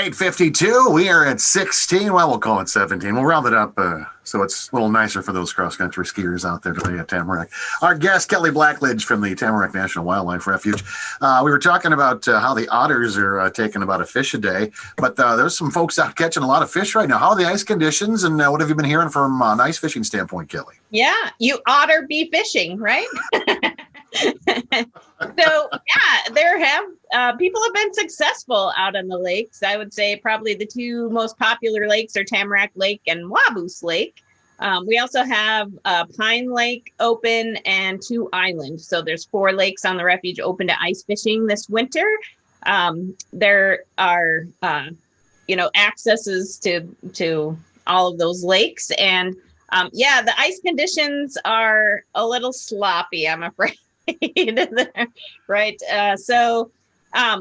8:52. We are at 16. Well, we'll call it 17. We'll round it up so it's a little nicer for those cross-country skiers out there today at Tamarac. Our guest, Kelly Blackledge from the Tamarac National Wildlife Refuge. We were talking about how the otters are taking about a fish a day, but there's some folks out catching a lot of fish right now. How are the ice conditions, and what have you been hearing from an ice fishing standpoint, Kelly? Yeah, you otter be fishing, right? So there have people have been successful out on the lakes. I would say probably the two most popular lakes are Tamarac Lake and Waboose Lake. We also have Pine Lake open and two islands. So there's 4 lakes on the refuge open to ice fishing this winter. There are accesses to all of those lakes, and the ice conditions are a little sloppy, I'm afraid. Right. So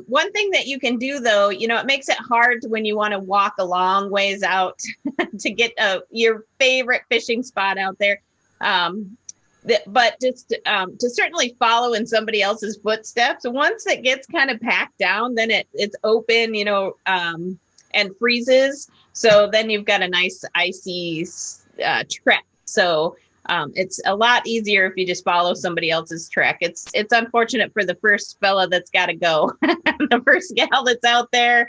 one thing that you can do, though, it makes it hard when you want to walk a long ways out to get your favorite fishing spot out there. But just to certainly follow in somebody else's footsteps. Once it gets kind of packed down, then it's open, and freezes. So then you've got a nice icy trek. So it's a lot easier if you just follow somebody else's trek. It's unfortunate for the first fella that's got to go, the first gal that's out there,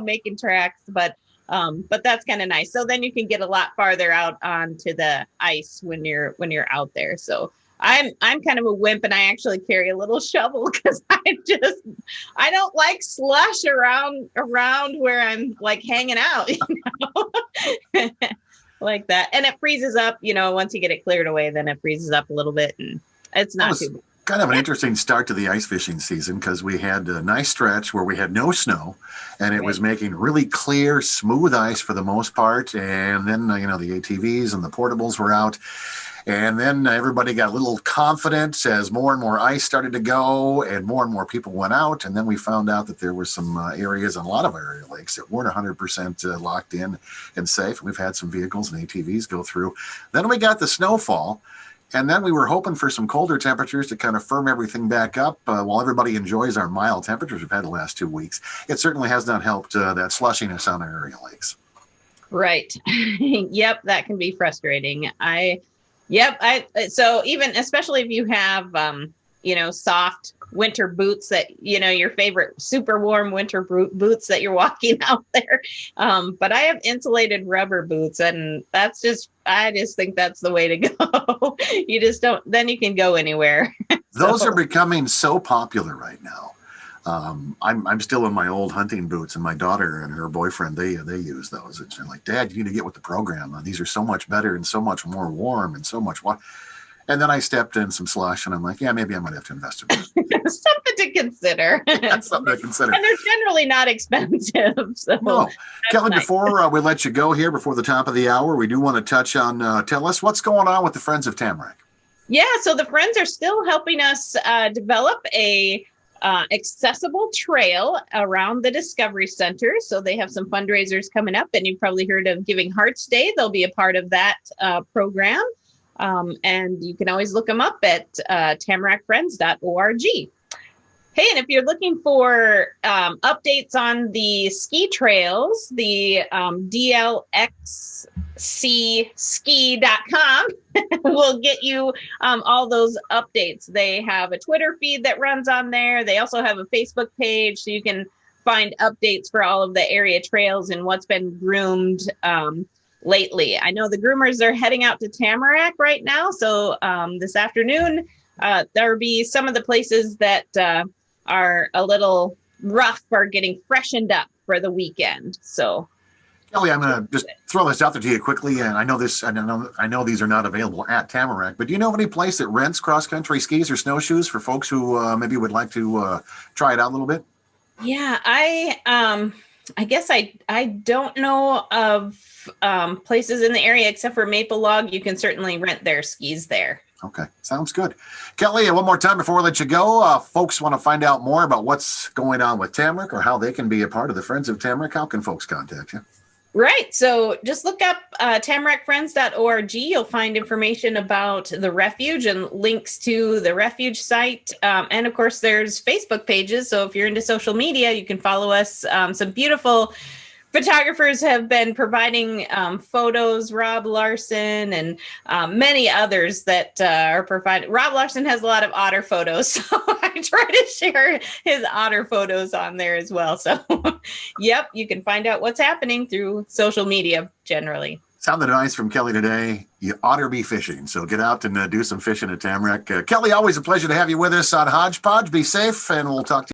making tracks. But that's kind of nice. So then you can get a lot farther out onto the ice when you're out there. So I'm kind of a wimp, and I actually carry a little shovel because I don't like slush around where I'm like hanging out. Like that. And it freezes up, once you get it cleared away, then it freezes up a little bit, and it's not too bad. Kind of an interesting start to the ice fishing season, because we had a nice stretch where we had no snow, and it was making really clear, smooth ice for the most part. And then, the ATVs and the portables were out. And then everybody got a little confident as more and more ice started to go and more people went out. And then we found out that there were some areas on a lot of area lakes that weren't 100% locked in and safe. We've had some vehicles and ATVs go through. Then we got the snowfall. And then we were hoping for some colder temperatures to kind of firm everything back up while everybody enjoys our mild temperatures we've had the last 2 weeks. It certainly has not helped that slushiness on our area lakes. Right. Yep. That can be frustrating. So even, especially if you have, soft winter boots that, your favorite super warm winter boots that you're walking out there. But I have insulated rubber boots, and I just think that's the way to go. You just then you can go anywhere. Those are becoming so popular right now. I'm still in my old hunting boots, and my daughter and her boyfriend, they use those. And they're like, Dad, you need to get with the program. These are so much better and so much more warm and so much what. And then I stepped in some slush, and I'm like, yeah, maybe I might have to invest in it. Something to consider. That's something to consider. And they're generally not expensive. So no. Kelly, nice. Before we let you go here, before the top of the hour, we do want to touch on, tell us what's going on with the Friends of Tamarac. Yeah, so the Friends are still helping us develop a accessible trail around the Discovery Center. So they have some fundraisers coming up, and you've probably heard of Giving Hearts Day. They'll be a part of that program. And you can always look them up at tamaracfriends.org. Hey, and if you're looking for updates on the ski trails, the dlxcski.com will get you all those updates. They have a Twitter feed that runs on there. They also have a Facebook page, so you can find updates for all of the area trails and what's been groomed lately. I know the groomers are heading out to Tamarac right now. So this afternoon, there'll be some of the places that are a little rough are getting freshened up for the weekend. So Kelly, I'm going to just throw this out there to you quickly. And I know these are not available at Tamarac, but do you know of any place that rents cross-country skis or snowshoes for folks who maybe would like to try it out a little bit? Yeah, I guess I don't know of places in the area except for Maple Log. You can certainly rent their skis there. Okay, sounds good. Kelly, one more time before we let you go, folks want to find out more about what's going on with Tamarac or how they can be a part of the Friends of Tamarac. How can folks contact you? Right. So just look up tamaracfriends.org. You'll find information about the refuge and links to the refuge site. And of course, there's Facebook pages. So if you're into social media, you can follow us. Some beautiful photographers have been providing photos, Rob Larson and many others that are provided. Rob Larson has a lot of otter photos, so I try to share his otter photos on there as well. So, yep, you can find out what's happening through social media generally. Sound the advice from Kelly today. You ought to be fishing. So get out and do some fishing at Tamarac. Kelly, always a pleasure to have you with us on Hodge Podge. Be safe, and we'll talk to you.